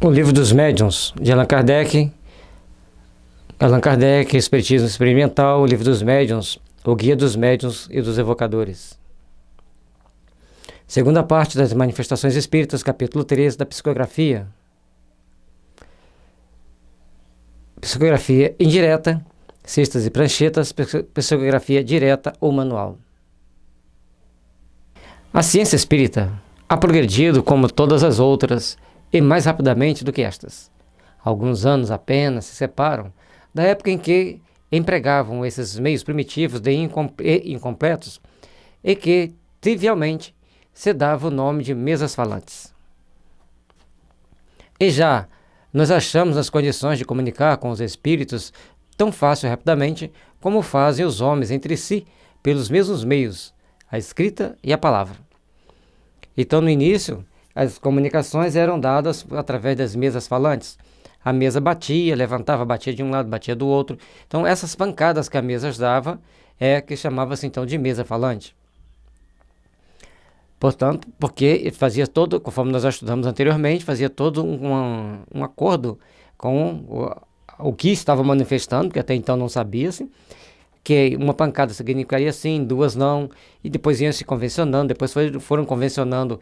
O Livro dos Médiuns, de Allan Kardec, Espiritismo Experimental, o Livro dos Médiuns, o Guia dos Médiuns e dos Evocadores. Segunda parte das Manifestações Espíritas, capítulo 13 da Psicografia. Psicografia indireta, cestas e pranchetas, psicografia direta ou manual. A ciência espírita ha progredido como todas as outras e mais rapidamente do que estas. Alguns anos apenas se separam da época em que empregavam esses meios primitivos e incompletos e que, trivialmente, se dava o nome de mesas falantes. E já nos achamos nas condições de comunicar com os espíritos tão fácil e rapidamente como fazem os homens entre si pelos mesmos meios, a escrita e a palavra. Então, no início, as comunicações eram dadas através das mesas falantes. A mesa batia, levantava, batia de um lado, batia do outro. Então, essas pancadas que a mesa dava que chamava-se então de mesa falante. Portanto, porque fazia todo, conforme nós já estudamos anteriormente, fazia todo um acordo com o que estava manifestando, que até então não sabia-se, que uma pancada significaria sim, duas não, e depois iam se convencionando, depois foram convencionando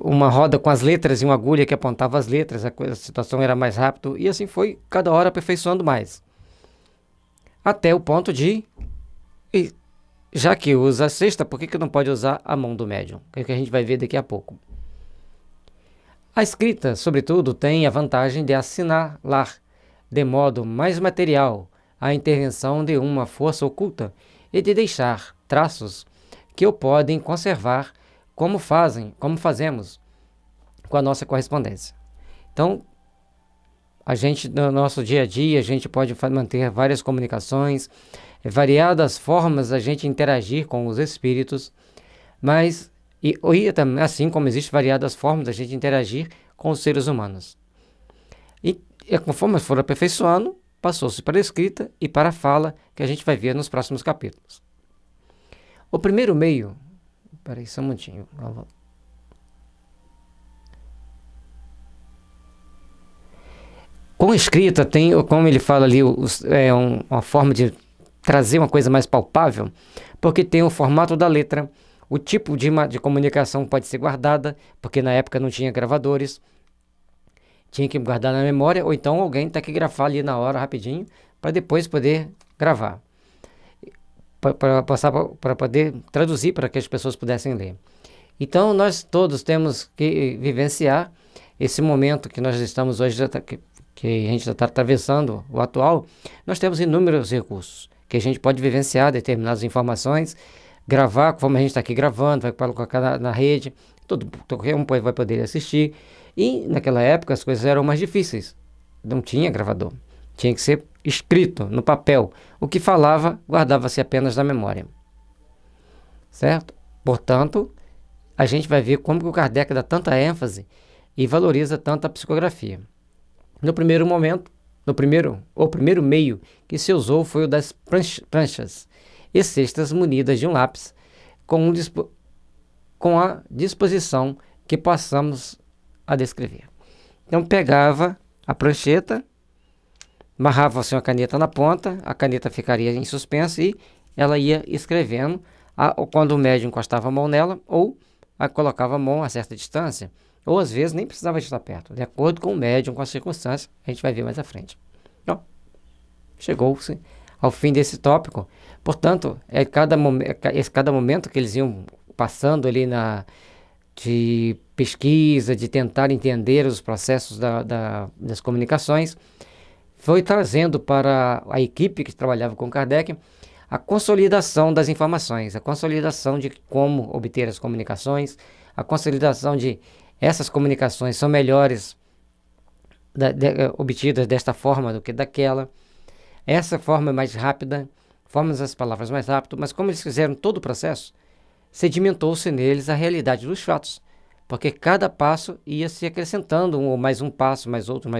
uma roda com as letras e uma agulha que apontava as letras, a situação era mais rápido, e assim foi cada hora aperfeiçoando mais. Até o ponto de, já que usa a cesta, por que não pode usar a mão do médium? Que é o que a gente vai ver daqui a pouco. A escrita, sobretudo, tem a vantagem de assinalar de modo mais material a intervenção de uma força oculta e de deixar traços que o podem conservar como fazemos com a nossa correspondência. Então, a gente, no nosso dia a dia, a gente pode manter várias comunicações, variadas formas a gente interagir com os espíritos, mas, assim como existem variadas formas a gente interagir com os seres humanos. E conforme for aperfeiçoando, passou-se para a escrita e para a fala, que a gente vai ver nos próximos capítulos. O primeiro meio... Peraí, só um minutinho. Com a escrita, como ele fala ali, uma forma de trazer uma coisa mais palpável, porque tem o formato da letra, o tipo de comunicação pode ser guardada, porque na época não tinha gravadores, tinha que guardar na memória, ou então alguém tem que gravar ali na hora, rapidinho, para depois poder gravar, para poder traduzir para que as pessoas pudessem ler. Então, nós todos temos que vivenciar esse momento que nós estamos hoje, que a gente está atravessando, o atual. Nós temos inúmeros recursos que a gente pode vivenciar determinadas informações, gravar, conforme a gente está aqui gravando, vai colocar na rede, qualquer um vai poder assistir. E naquela época as coisas eram mais difíceis, não tinha gravador, tinha que ser escrito no papel. O que falava guardava-se apenas na memória, certo? Portanto, a gente vai ver como que o Kardec dá tanta ênfase e valoriza tanto a psicografia. No primeiro momento, o primeiro meio que se usou foi o das pranchas e cestas munidas de um lápis, com a disposição que passamos a descrever. Então pegava a prancheta, amarrava-se uma caneta na ponta, a caneta ficaria em suspenso e ela ia escrevendo quando o médium encostava a mão nela, ou colocava a mão a certa distância, ou às vezes nem precisava estar perto, de acordo com o médium, com as circunstâncias, a gente vai ver mais à frente. Então, chegou-se ao fim desse tópico. Portanto, cada momento que eles iam passando ali de pesquisa, de tentar entender os processos das comunicações, foi trazendo para a equipe que trabalhava com Kardec a consolidação das informações, a consolidação de como obter as comunicações, a consolidação de essas comunicações são melhores obtidas desta forma do que daquela, essa forma é mais rápida, formam as palavras mais rápido, mas como eles fizeram todo o processo, sedimentou-se neles a realidade dos fatos, porque cada passo ia se acrescentando, ou mais um passo, mais outro,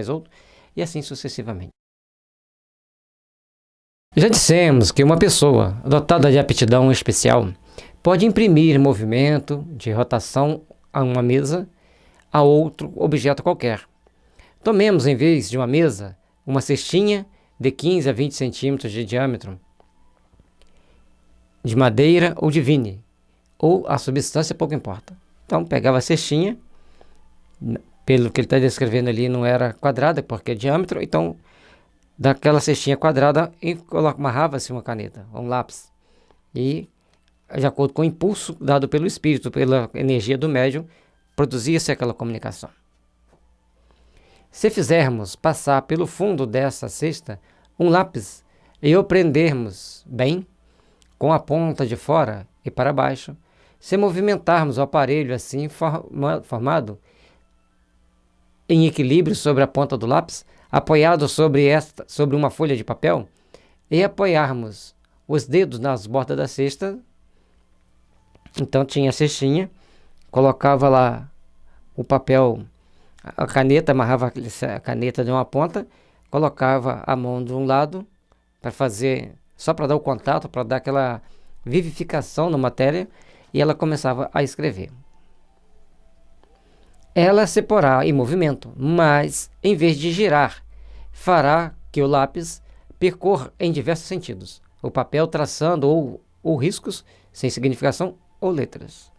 e assim sucessivamente. Já dissemos que uma pessoa dotada de aptidão especial pode imprimir movimento de rotação a uma mesa a outro objeto qualquer. Tomemos, em vez de uma mesa, uma cestinha de 15 a 20 centímetros de diâmetro, de madeira ou de vine, ou a substância pouco importa. Então, pegava a cestinha, pelo que ele está descrevendo ali, não era quadrada, porque é diâmetro, então, daquela cestinha quadrada, amarrava-se uma caneta, um lápis, e, de acordo com o impulso dado pelo espírito, pela energia do médium, produzia-se aquela comunicação. Se fizermos passar pelo fundo dessa cesta um lápis e o prendermos bem, com a ponta de fora e para baixo, se movimentarmos o aparelho assim formado em equilíbrio sobre a ponta do lápis, apoiado sobre uma folha de papel, e apoiarmos os dedos nas bordas da cesta, então tinha a cestinha, colocava lá o papel, a caneta, amarrava a caneta de uma ponta, colocava a mão de um lado para fazer, só para dar o contato, para dar aquela vivificação na matéria, e ela começava a escrever. Ela se porá em movimento, mas em vez de girar, fará que o lápis percorra em diversos sentidos, o papel traçando ou riscos sem significação ou letras.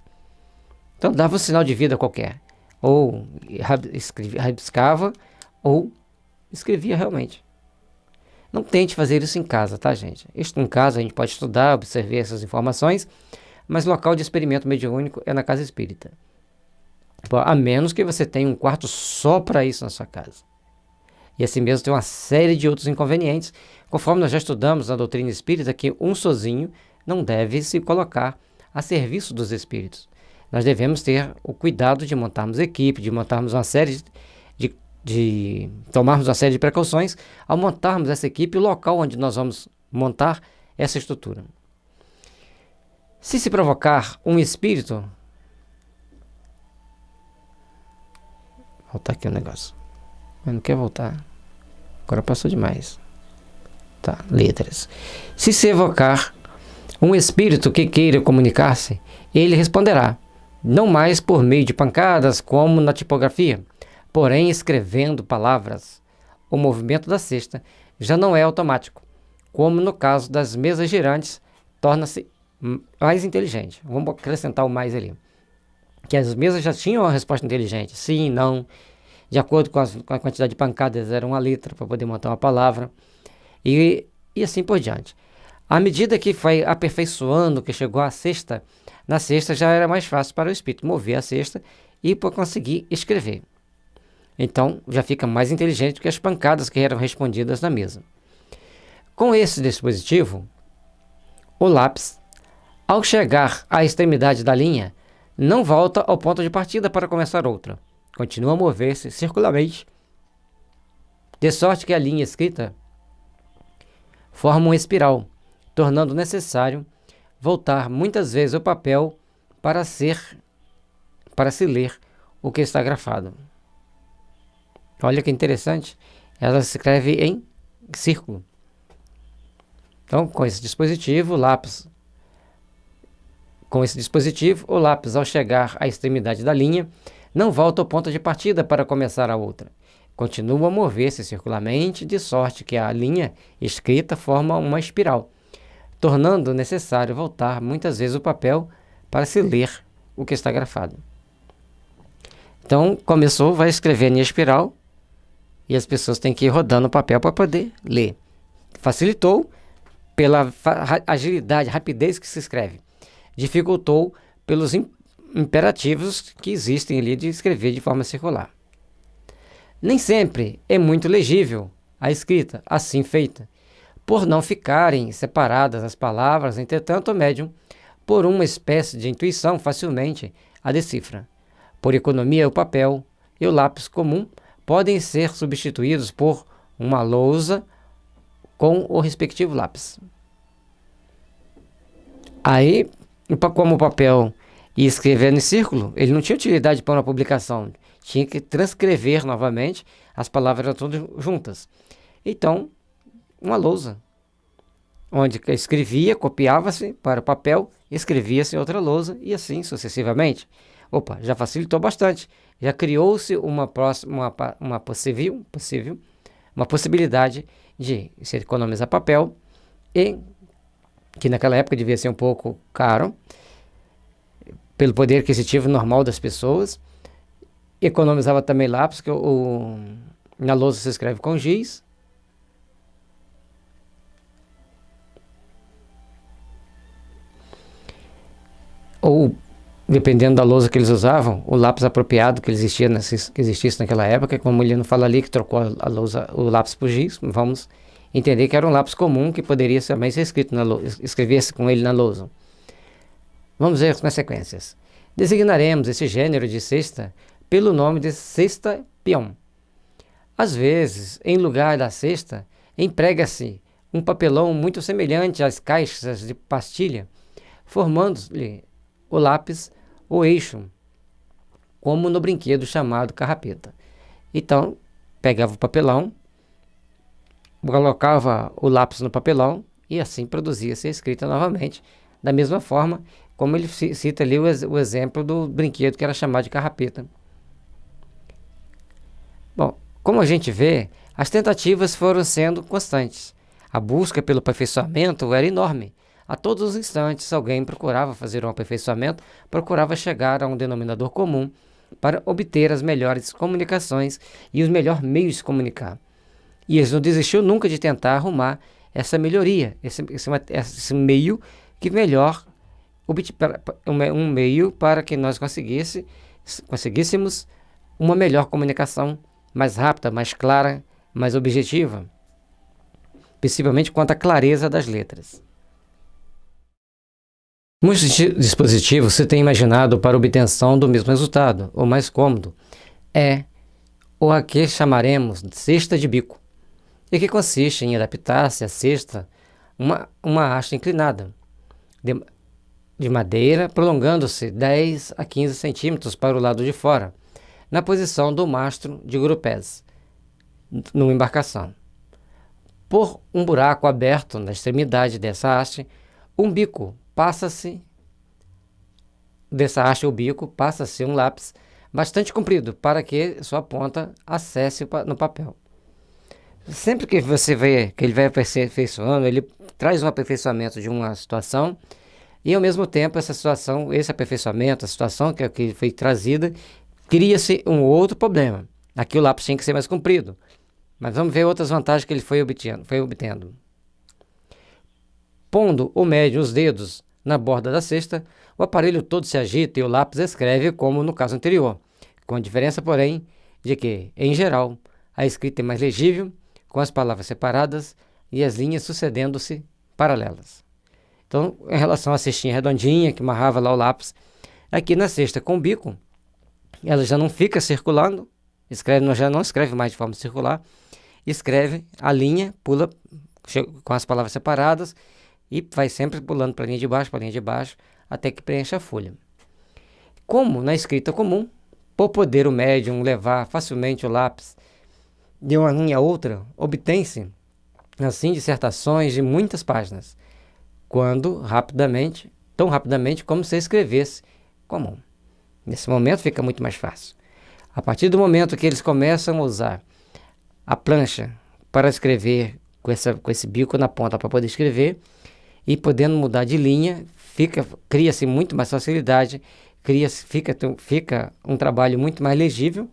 Então dava um sinal de vida qualquer, ou rabiscava, ou escrevia realmente. Não tente fazer isso em casa, tá, gente? Isso em casa a gente pode estudar, observar essas informações, mas o local de experimento mediúnico é na casa espírita. A menos que você tenha um quarto só para isso na sua casa. E assim mesmo tem uma série de outros inconvenientes, conforme nós já estudamos na doutrina espírita, que um sozinho não deve se colocar a serviço dos espíritos. Nós devemos ter o cuidado de montarmos equipe, de montarmos uma série de tomarmos uma série de precauções ao montarmos essa equipe, o local onde nós vamos montar essa estrutura. Se provocar um espírito... Voltar aqui o negócio. Mas não quer voltar. Agora passou demais. Tá, letras. Se evocar um espírito que queira comunicar-se, ele responderá, não mais por meio de pancadas como na tipografia, porém escrevendo palavras. O movimento da cesta já não é automático, como no caso das mesas girantes, torna-se mais inteligente. Vamos acrescentar o mais ali. Que as mesas já tinham uma resposta inteligente, sim, não, de acordo com a quantidade de pancadas, era uma letra para poder montar uma palavra, e assim por diante. À medida que foi aperfeiçoando, que chegou à sexta, na sexta já era mais fácil para o espírito mover a cesta e para conseguir escrever. Então, já fica mais inteligente do que as pancadas que eram respondidas na mesa. Com esse dispositivo, o lápis, ao chegar à extremidade da linha, não volta ao ponto de partida para começar outra. Continua a mover-se circularmente, de sorte que a linha escrita forma uma espiral, tornando necessário voltar muitas vezes o papel para se ler o que está grafado. Olha que interessante, ela se escreve em círculo. Então, com esse dispositivo, o lápis, ao chegar à extremidade da linha, não volta ao ponto de partida para começar a outra. Continua a mover-se circularmente, de sorte que a linha escrita forma uma espiral, tornando necessário voltar muitas vezes o papel para se ler o que está grafado. Então, vai escrevendo em espiral, e as pessoas têm que ir rodando o papel para poder ler. Facilitou pela agilidade, rapidez que se escreve. Dificultou pelos imperativos que existem ali de escrever de forma circular. Nem sempre é muito legível a escrita assim feita, por não ficarem separadas as palavras, entretanto o médium, por uma espécie de intuição, facilmente a decifra. Por economia, o papel e o lápis comum podem ser substituídos por uma lousa com o respectivo lápis. Aí, como o papel ia escrevendo em círculo, ele não tinha utilidade para uma publicação, tinha que transcrever novamente, as palavras eram todas juntas. Então, uma lousa, onde escrevia, copiava-se para o papel, escrevia-se em outra lousa e assim sucessivamente. Opa, já facilitou bastante. Já criou-se uma possibilidade de se economizar papel, e que naquela época devia ser um pouco caro, pelo poder aquisitivo normal das pessoas. Economizava também lápis, que na lousa se escreve com giz. Ou, dependendo da lousa que eles usavam, o lápis apropriado que existisse naquela época, como ele não fala ali que trocou o lápis por giz, vamos entender que era um lápis comum que poderia também ser escrever-se com ele na lousa. Vamos ver as consequências. Designaremos esse gênero de cesta pelo nome de cesta peão. Às vezes, em lugar da cesta, emprega-se um papelão muito semelhante às caixas de pastilha, formando-lhe o lápis ou eixo, como no brinquedo chamado carrapeta. Então, pegava o papelão, colocava o lápis no papelão e assim produzia-se a escrita novamente, da mesma forma como ele cita ali o exemplo do brinquedo que era chamado de carrapeta. Bom, como a gente vê, as tentativas foram sendo constantes. A busca pelo aperfeiçoamento era enorme. A todos os instantes, alguém procurava fazer um aperfeiçoamento, procurava chegar a um denominador comum para obter as melhores comunicações e os melhores meios de se comunicar. E eles não desistiu nunca de tentar arrumar essa melhoria, esse meio que melhor, um meio para que nós conseguíssemos uma melhor comunicação, mais rápida, mais clara, mais objetiva, principalmente quanto à clareza das letras. Muitos dispositivos se têm imaginado para obtenção do mesmo resultado. O mais cômodo é o a que chamaremos de cesta de bico, e que consiste em adaptar-se à cesta uma haste inclinada de madeira, prolongando-se 10 a 15 centímetros para o lado de fora, na posição do mastro de grupés, numa embarcação. Por um buraco aberto na extremidade dessa haste, um bico passa-se um lápis bastante comprido para que sua ponta acesse no papel. Sempre que você vê que ele vai aperfeiçoando, ele traz um aperfeiçoamento de uma situação e ao mesmo tempo esse aperfeiçoamento, a situação que foi trazida, cria-se um outro problema. Aqui o lápis tinha que ser mais comprido, mas vamos ver outras vantagens que ele foi obtendo. Pondo o médio os dedos na borda da cesta, o aparelho todo se agita e o lápis escreve como no caso anterior, com a diferença, porém, de que, em geral, a escrita é mais legível, com as palavras separadas e as linhas sucedendo-se paralelas. Então, em relação à cestinha redondinha que amarrava lá o lápis, aqui na cesta com bico, ela já não fica circulando, já não escreve mais de forma circular, escreve a linha, pula com as palavras separadas e vai sempre pulando para a linha de baixo, até que preencha a folha. Como na escrita comum, por poder o médium levar facilmente o lápis de uma linha a outra, obtém-se, assim, dissertações de muitas páginas, tão rapidamente como se escrevesse comum. Nesse momento fica muito mais fácil. A partir do momento que eles começam a usar a plancha para escrever com esse bico na ponta para poder escrever e podendo mudar de linha, cria-se muito mais facilidade, fica um trabalho muito mais legível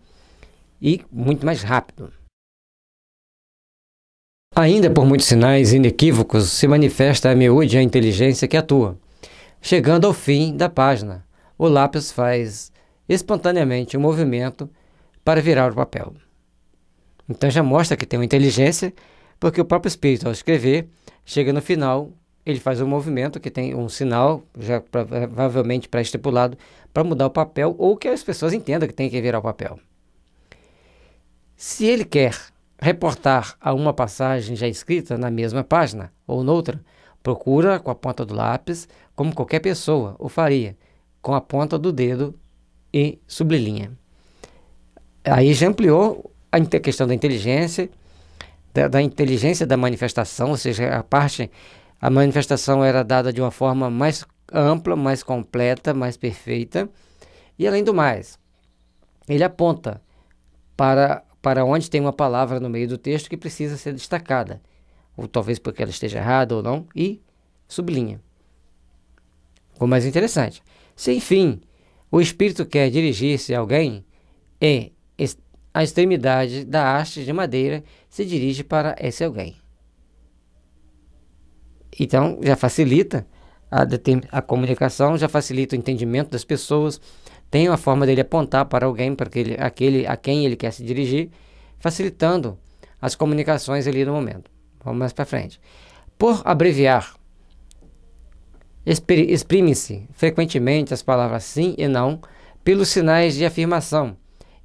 e muito mais rápido. Ainda por muitos sinais inequívocos se manifesta a miúde a inteligência que atua. Chegando ao fim da página, o lápis faz espontaneamente um movimento para virar o papel. Então já mostra que tem uma inteligência, porque o próprio espírito, ao escrever, chega no final, ele faz um movimento que tem um sinal, já provavelmente pré-estipulado, para mudar o papel, ou que as pessoas entendam que tem que virar o papel. Se ele quer reportar a uma passagem já escrita na mesma página ou noutra, procura com a ponta do lápis, como qualquer pessoa o faria, com a ponta do dedo e sublinha. Aí já ampliou a questão da inteligência, da inteligência da manifestação, ou seja, a manifestação era dada de uma forma mais ampla, mais completa, mais perfeita, E além do mais, ele aponta para onde tem uma palavra no meio do texto que precisa ser destacada, ou talvez porque ela esteja errada ou não, e sublinha. O mais interessante, se enfim o Espírito quer dirigir-se a alguém, a extremidade da haste de madeira se dirige para esse alguém. Então, já facilita a comunicação, já facilita o entendimento das pessoas, tem uma forma dele apontar para alguém, para aquele a quem ele quer se dirigir, facilitando as comunicações ali no momento. Vamos mais para frente. Por abreviar, exprime-se frequentemente as palavras sim e não pelos sinais de afirmação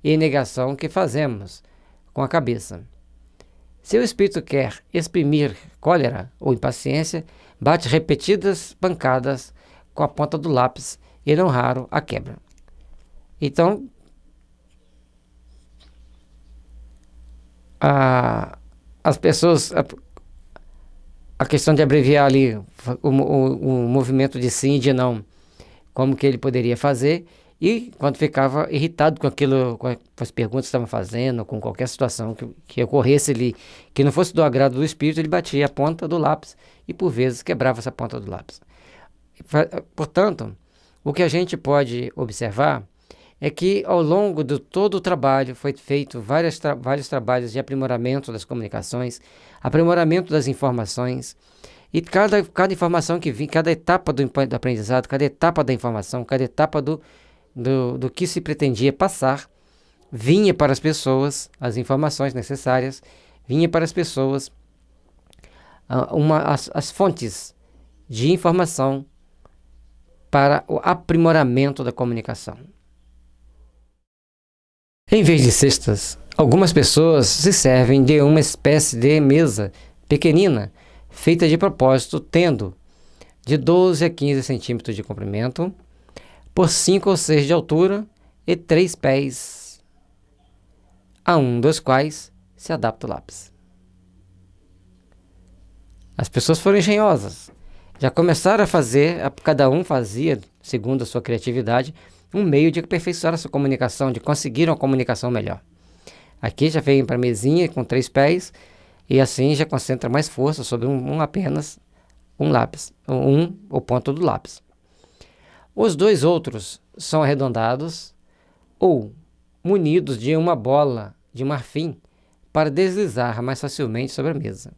e negação que fazemos com a cabeça. Se o espírito quer exprimir cólera ou impaciência, bate repetidas pancadas com a ponta do lápis e não raro a quebra. Então, as pessoas, a questão de abreviar ali o movimento de sim e de não, como que ele poderia fazer, e quando ficava irritado com aquilo, com as perguntas que estavam fazendo, com qualquer situação que ocorresse ali, que não fosse do agrado do espírito, ele batia a ponta do lápis e por vezes quebrava essa ponta do lápis. Portanto, o que a gente pode observar é que ao longo de todo o trabalho foi feito vários trabalhos de aprimoramento das comunicações, aprimoramento das informações, e cada informação que vinha, cada etapa do aprendizado, cada etapa da informação, cada etapa do que se pretendia passar, vinha para as pessoas, as informações necessárias, vinha para as pessoas as fontes de informação para o aprimoramento da comunicação. Em vez de cestas, algumas pessoas se servem de uma espécie de mesa pequenina, feita de propósito, tendo de 12 a 15 centímetros de comprimento, por 5 ou 6 de altura e 3 pés, a um dos quais se adapta o lápis. As pessoas foram engenhosas, já começaram a fazer, cada um fazia, segundo a sua criatividade, um meio de aperfeiçoar a sua comunicação, de conseguir uma comunicação melhor. Aqui já veio para a mesinha com 3 pés, e assim já concentra mais força sobre apenas um lápis, o ponto do lápis. Os 2 outros são arredondados ou munidos de uma bola de marfim para deslizar mais facilmente sobre a mesa.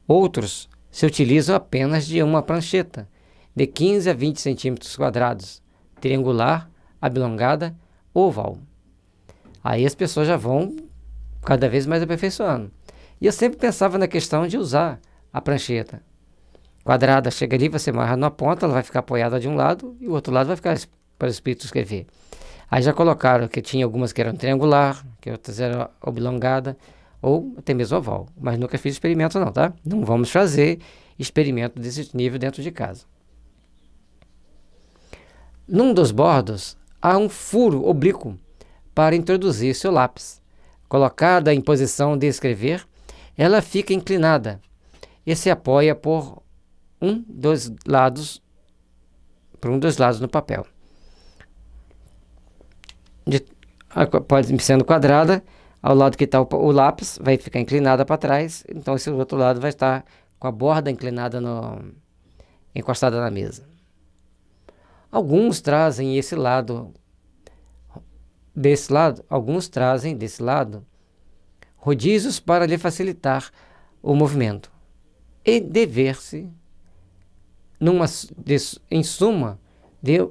Outros se utilizam apenas de uma prancheta de 15 a 20 centímetros quadrados, triangular, oblongada ou oval. Aí as pessoas já vão cada vez mais aperfeiçoando. E eu sempre pensava na questão de usar a prancheta quadrada. Chega ali, você amarra na ponta, ela vai ficar apoiada de um lado e o outro lado vai ficar para o espírito escrever. Aí já colocaram que tinha algumas que eram triangular, que outras eram oblongada ou até mesmo oval. Mas nunca fiz experimento não, tá? Não vamos fazer experimento desse nível dentro de casa. Num dos bordos há um furo oblíquo para introduzir seu lápis. Colocada em posição de escrever, ela fica inclinada e se apoia por um dos lados no papel. Pode sendo quadrada, ao lado que está o lápis vai ficar inclinada para trás, então esse outro lado vai estar com a borda inclinada encostada na mesa. Alguns trazem alguns trazem desse lado rodízios para lhe facilitar o movimento. E dever-se, em suma, de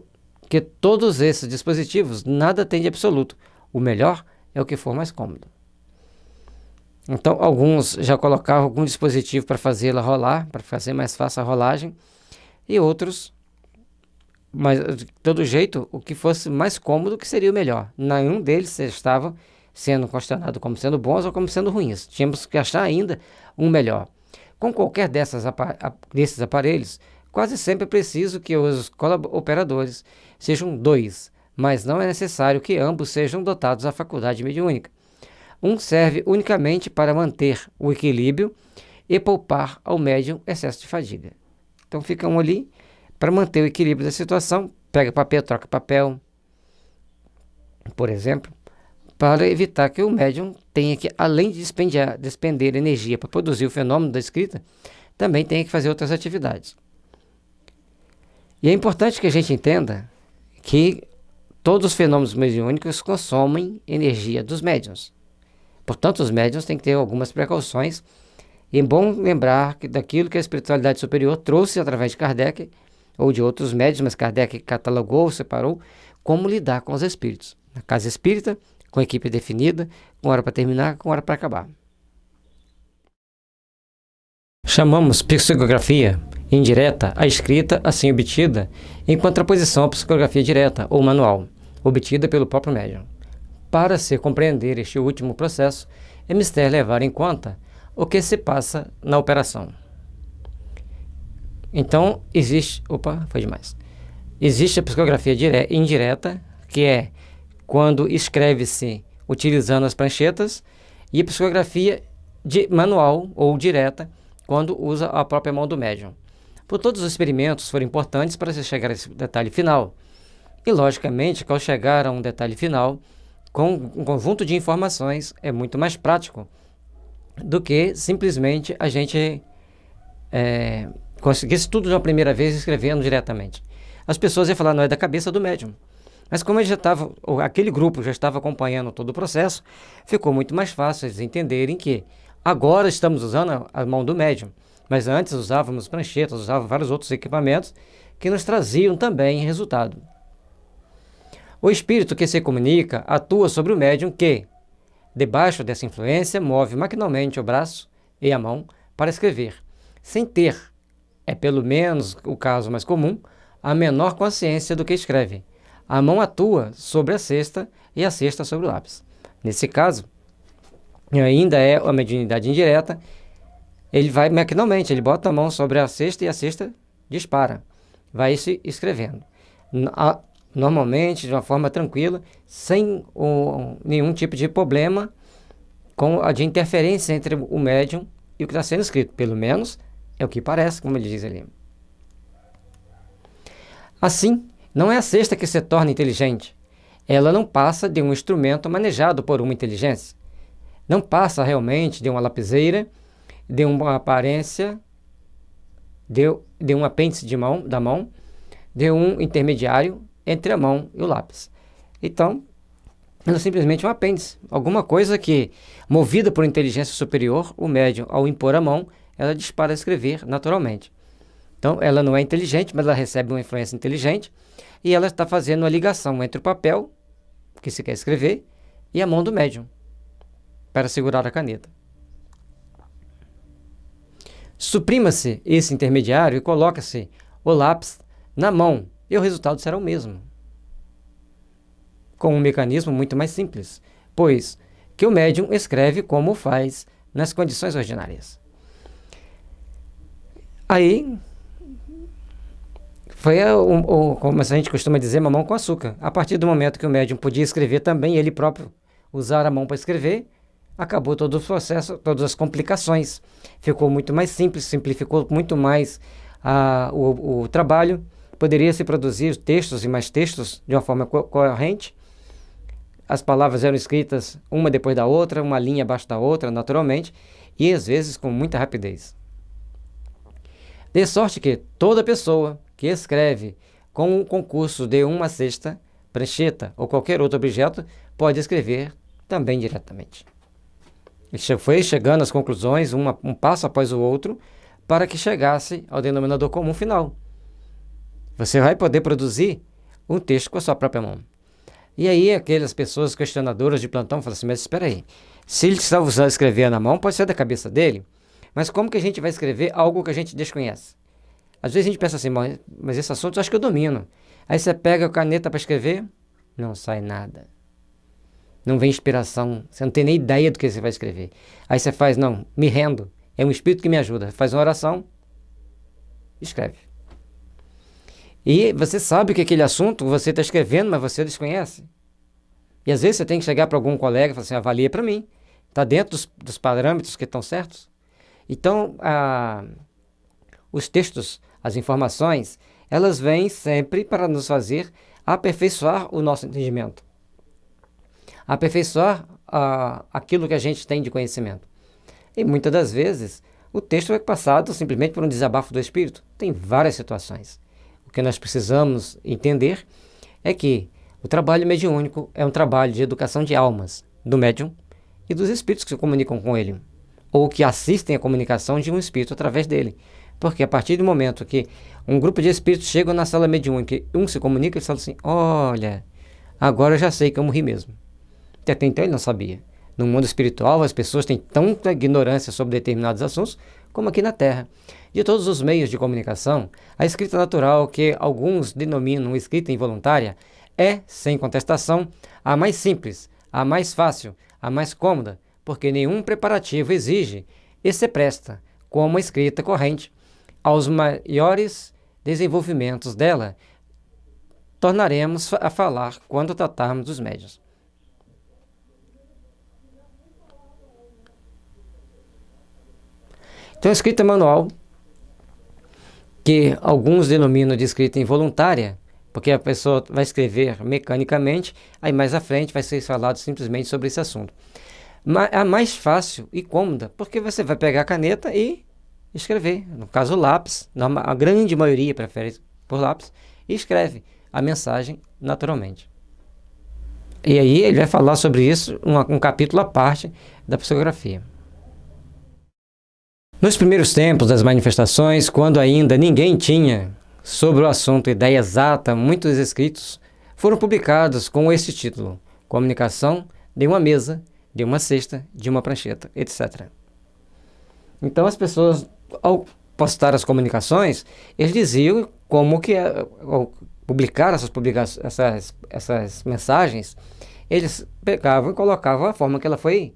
que todos esses dispositivos nada tem de absoluto. O melhor é o que for mais cômodo. Então, alguns já colocavam algum dispositivo para fazê-la rolar, para fazer mais fácil a rolagem, e outros, mas de todo jeito, o que fosse mais cômodo que seria o melhor. Nenhum deles estava sendo considerado como sendo bons ou como sendo ruins. Tínhamos que achar ainda um melhor. Com qualquer desses aparelhos, quase sempre é preciso que os operadores sejam 2, mas não é necessário que ambos sejam dotados da faculdade mediúnica. Um serve unicamente para manter o equilíbrio e poupar ao médium excesso de fadiga. Então fica um ali para manter o equilíbrio da situação, pega papel, troca papel, por exemplo, para evitar que o médium tenha que, além de despender energia para produzir o fenômeno da escrita, também tenha que fazer outras atividades. E é importante que a gente entenda que todos os fenômenos mediúnicos consomem energia dos médiuns. Portanto, os médiuns têm que ter algumas precauções. E é bom lembrar que daquilo que a espiritualidade superior trouxe através de Kardec, ou de outros médiuns, mas Kardec catalogou, separou, como lidar com os espíritos. Na casa espírita, com equipe definida, com hora para terminar, com hora para acabar. Chamamos psicografia indireta a escrita assim obtida, em contraposição à psicografia direta ou manual, obtida pelo próprio médium. Para se compreender este último processo, é mister levar em conta o que se passa na operação. Então, existe a psicografia indireta, que é quando escreve-se utilizando as pranchetas, e a psicografia manual ou direta, quando usa a própria mão do médium. Por todos os experimentos foram importantes para se chegar a esse detalhe final. E, logicamente, que ao chegar a um detalhe final, com um conjunto de informações, é muito mais prático do que simplesmente a gente conseguisse tudo de uma primeira vez escrevendo diretamente. As pessoas iam falar, não é da cabeça do médium. Mas como ele aquele grupo já estava acompanhando todo o processo, ficou muito mais fácil eles entenderem que agora estamos usando a mão do médium, mas antes usávamos pranchetas, usávamos vários outros equipamentos que nos traziam também resultado. O espírito que se comunica atua sobre o médium que, debaixo dessa influência, move maquinalmente o braço e a mão para escrever, sem ter, é pelo menos o caso mais comum, a menor consciência do que escreve. A mão atua sobre a cesta e a cesta sobre o lápis. Nesse caso, ainda é a mediunidade indireta, ele vai maquinalmente, ele bota a mão sobre a cesta e a cesta dispara. Vai se escrevendo. Normalmente, de uma forma tranquila, sem nenhum tipo de problema com a de interferência entre o médium e o que está sendo escrito. Pelo menos é o que parece, como ele diz ali. Assim, não é a cesta que se torna inteligente. Ela não passa de um instrumento manejado por uma inteligência. Não passa realmente de uma lapiseira, de uma aparência, de um apêndice da mão, de um intermediário entre a mão e o lápis. Então, ela é simplesmente um apêndice. Alguma coisa que, movida por inteligência superior, o médium, ao impor a mão, ela dispara a escrever naturalmente. Então, ela não é inteligente, mas ela recebe uma influência inteligente e ela está fazendo uma ligação entre o papel, que se quer escrever, e a mão do médium, para segurar a caneta. Suprima-se esse intermediário e coloca-se o lápis na mão, e o resultado será o mesmo. Com um mecanismo muito mais simples, pois que o médium escreve como faz nas condições ordinárias. Aí, foi como a gente costuma dizer, mamão com açúcar. A partir do momento que o médium podia escrever também, ele próprio usar a mão para escrever, acabou todo o processo, todas as complicações. Ficou muito mais simples, simplificou muito mais o trabalho. Poderia se produzir textos e mais textos de uma forma corrente. As palavras eram escritas uma depois da outra, uma linha abaixo da outra, naturalmente, e às vezes com muita rapidez. De sorte que toda pessoa que escreve com o concurso de uma cesta, prancheta ou qualquer outro objeto, pode escrever também diretamente. Ele foi chegando às conclusões, um passo após o outro, para que chegasse ao denominador comum final. Você vai poder produzir um texto com a sua própria mão. E aí aquelas pessoas questionadoras de plantão falam assim, mas espera aí, se ele está usando escrever na mão, pode ser da cabeça dele, mas como que a gente vai escrever algo que a gente desconhece? Às vezes a gente pensa assim, mas esse assunto eu acho que eu domino. Aí você pega a caneta para escrever, não sai nada. Não vem inspiração, você não tem nem ideia do que você vai escrever. Aí você faz, não, me rendo, é um espírito que me ajuda. Faz uma oração, escreve. E você sabe que aquele assunto você está escrevendo, mas você desconhece. E às vezes você tem que chegar para algum colega e falar assim, avalia para mim. Está dentro dos parâmetros que estão certos? Então, os textos, as informações, elas vêm sempre para nos fazer aperfeiçoar o nosso entendimento. aperfeiçoar aquilo que a gente tem de conhecimento. E muitas das vezes o texto é passado simplesmente por um desabafo do espírito. Tem várias situações. O que nós precisamos entender é que o trabalho mediúnico é um trabalho de educação de almas, do médium e dos espíritos que se comunicam com ele, ou que assistem à comunicação de um espírito através dele. Porque a partir do momento que um grupo de espíritos chegam na sala mediúnica e um se comunica, eles falam assim: olha, agora eu já sei que eu morri mesmo. Até então ele não sabia. No mundo espiritual, as pessoas têm tanta ignorância sobre determinados assuntos como aqui na Terra. De todos os meios de comunicação, a escrita natural, que alguns denominam escrita involuntária, é, sem contestação, a mais simples, a mais fácil, a mais cômoda, porque nenhum preparativo exige e se presta, como a escrita corrente, aos maiores desenvolvimentos dela. Tornaremos a falar quando tratarmos dos médiuns. Então, a escrita manual, que alguns denominam de escrita involuntária, porque a pessoa vai escrever mecanicamente, aí mais à frente vai ser falado simplesmente sobre esse assunto. Mas a mais fácil e cômoda, porque você vai pegar a caneta e escrever. No caso, o lápis, a grande maioria prefere por lápis, e escreve a mensagem naturalmente. E aí ele vai falar sobre isso, um capítulo à parte da psicografia. Nos primeiros tempos das manifestações, quando ainda ninguém tinha sobre o assunto ideia exata, muitos escritos foram publicados com este título: Comunicação de uma mesa, de uma cesta, de uma prancheta, etc. Então as pessoas, ao postar as comunicações, eles diziam como que, ao publicar essas mensagens, eles pegavam e colocavam a forma que ela foi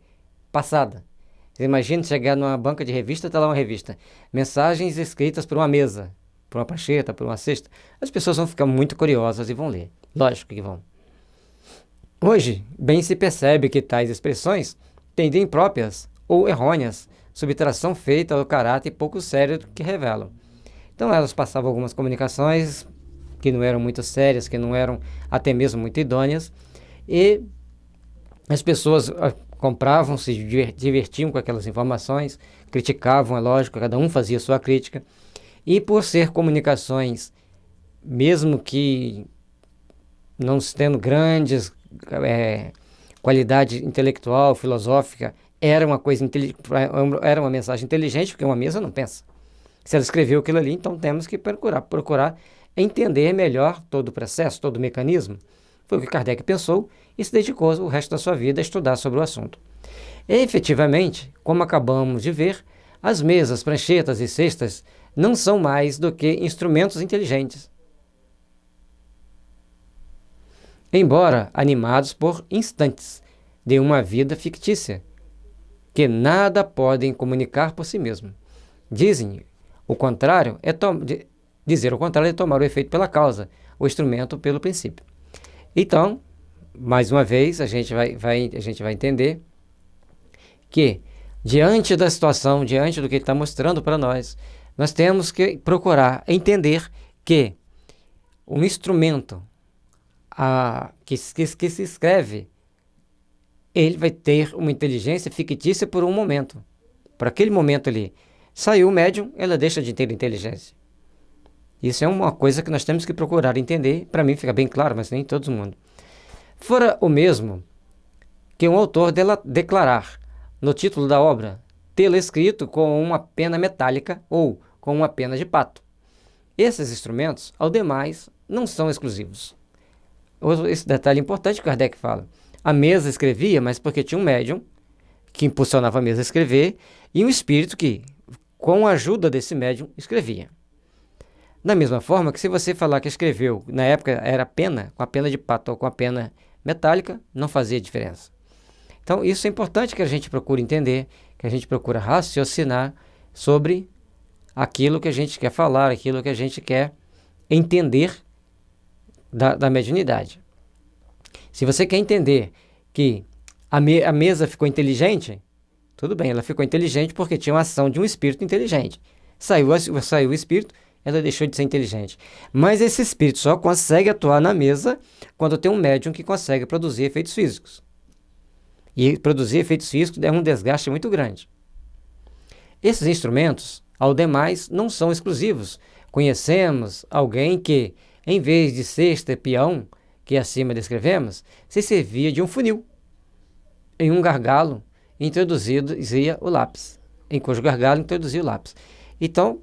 passada. Você imagina chegar numa banca de revista, está lá uma revista, mensagens escritas por uma mesa, por uma prancheta, por uma cesta. As pessoas vão ficar muito curiosas e vão ler. Lógico que vão. Hoje, bem se percebe que tais expressões têm de impróprias ou errôneas, subtração feita ao caráter pouco sério que revelam. Então elas passavam algumas comunicações que não eram muito sérias, que não eram até mesmo muito idôneas, e as pessoas compravam, se divertiam com aquelas informações, criticavam, é lógico, cada um fazia sua crítica, e por ser comunicações, mesmo que não tendo grandes qualidade intelectual, filosófica, era uma mensagem inteligente, porque uma mesa não pensa. Se ela escreveu aquilo ali, então temos que procurar entender melhor todo o processo, todo o mecanismo. Foi o que Kardec pensou e se dedicou o resto da sua vida a estudar sobre o assunto. E, efetivamente, como acabamos de ver, as mesas, pranchetas e cestas não são mais do que instrumentos inteligentes. Embora animados por instantes de uma vida fictícia, que nada podem comunicar por si mesmo. Dizer o contrário é tomar o efeito pela causa, o instrumento pelo princípio. Então, mais uma vez, a gente vai entender que, diante da situação, diante do que ele está mostrando para nós, nós temos que procurar entender que um instrumento que se escreve, ele vai ter uma inteligência fictícia por um momento. Por aquele momento ali, saiu o médium, ela deixa de ter inteligência. Isso é uma coisa que nós temos que procurar entender. Para mim fica bem claro, mas nem todo mundo. Fora o mesmo que um autor declarar no título da obra tê-lo escrito com uma pena metálica ou com uma pena de pato. Esses instrumentos, ao demais, não são exclusivos. Esse detalhe importante que Kardec fala. A mesa escrevia, mas porque tinha um médium que impulsionava a mesa a escrever e um espírito que, com a ajuda desse médium, escrevia. Da mesma forma que se você falar que escreveu, na época era pena, com a pena de pato ou com a pena metálica, não fazia diferença. Então isso é importante que a gente procure entender, que a gente procure raciocinar sobre aquilo que a gente quer falar, aquilo que a gente quer entender da mediunidade. Se você quer entender que a mesa ficou inteligente, tudo bem, ela ficou inteligente porque tinha uma ação de um espírito inteligente. Saiu o espírito, ela deixou de ser inteligente. Mas esse espírito só consegue atuar na mesa quando tem um médium que consegue produzir efeitos físicos. E produzir efeitos físicos é um desgaste muito grande. Esses instrumentos, ao demais, não são exclusivos. Conhecemos alguém que, em vez de cesta e peão, que acima descrevemos, se servia de um funil. Em um gargalo, introduzia o lápis. Em cujo gargalo introduzia o lápis. Então,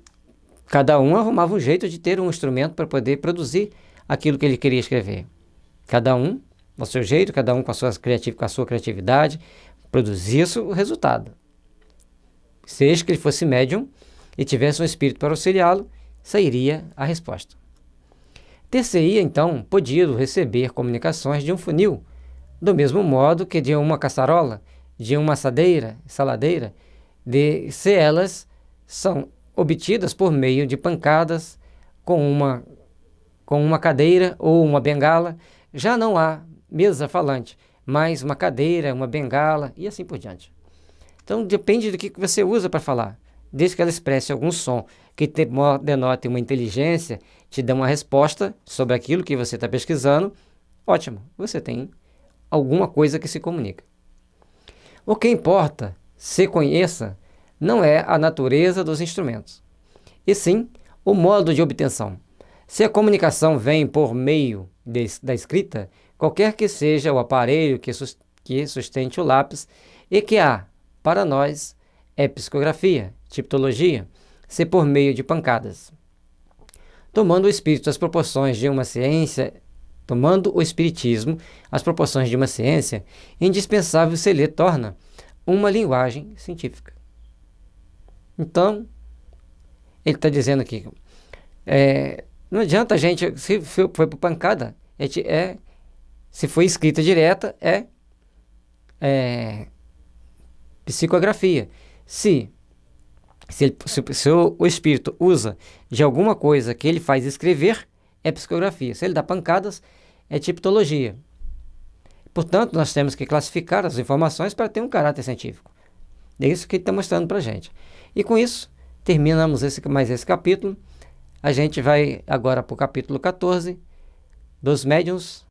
cada um arrumava um jeito de ter um instrumento para poder produzir aquilo que ele queria escrever. Cada um, ao seu jeito, cada um com a sua criatividade, produzia o resultado. Seja que ele fosse médium e tivesse um espírito para auxiliá-lo, sairia a resposta. Ter-se-ia, então, podido receber comunicações de um funil, do mesmo modo que de uma caçarola, de uma saladeira, se elas são obtidas por meio de pancadas com uma cadeira ou uma bengala. Já não há mesa falante, mas uma cadeira, uma bengala e assim por diante. Então depende do que você usa para falar. Desde que ela expresse algum som que denote uma inteligência, te dê uma resposta sobre aquilo que você está pesquisando, ótimo, você tem alguma coisa que se comunica. O que importa, se conheça, não é a natureza dos instrumentos, e sim o modo de obtenção. Se a comunicação vem por meio da escrita, qualquer que seja o aparelho que sustente o lápis, e que há, para nós, é psicografia, tipologia, se por meio de pancadas. Tomando o espiritismo as proporções de uma ciência, indispensável se lhe torna uma linguagem científica. Então, ele está dizendo aqui, não adianta a gente, se foi por pancada, se foi escrita direta, psicografia. Se o espírito usa de alguma coisa que ele faz escrever, é psicografia. Se ele dá pancadas, é tipologia. Portanto, nós temos que classificar as informações para ter um caráter científico. É isso que ele está mostrando para a gente. E com isso, terminamos mais esse capítulo. A gente vai agora para o capítulo 14 dos médiuns